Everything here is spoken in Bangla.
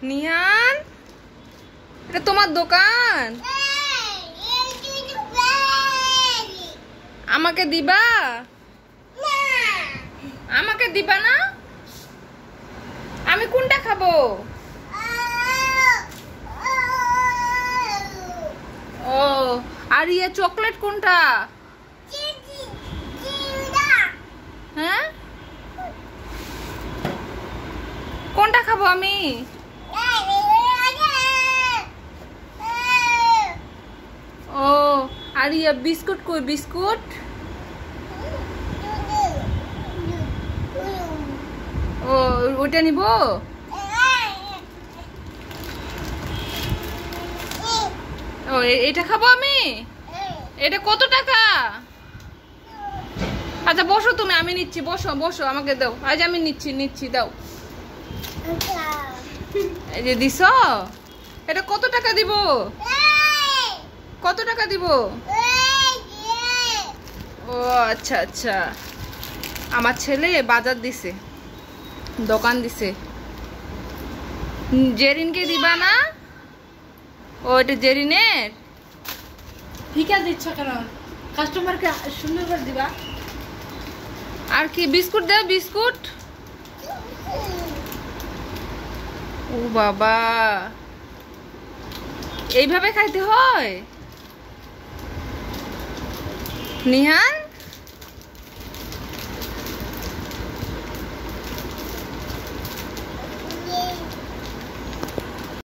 নিহান, এটা তোমার দোকান, আমাকে দিবা? আমাকে দিবা না? আমি কোনটা খাবো? ও, আর ইয়ে চকলেট কোনটা? হ্যাঁ, কোনটা খাবো আমি? ও, আর ইয়ে বিস্কুট কই? বিস্কুট? ও, ওইটা নিব? ও, এটা খাবো আমি? এটা কত টাকা? আচ্ছা বসো তুমি, আমি নিচ্ছি, বসো বসো, আমাকে দাও। আজ আমি নিচ্ছি দাও। এই যে দিছ, এটা কত টাকা দিব? কত টাকা দিব? ও আচ্ছা আচ্ছা, আমার ছেলে বাজার দিছে, দোকান দিছে। জেরিনকে দিবা না? ও, এটা জেরিনের। ঠিক আছে, দিচ্ছ কেন? কাস্টমারকে সুন্দর করে দিবা। আর কি বিস্কুট দাও? বিস্কুট? ও বাবা, এইভাবে খাইতে হয়? নিহান,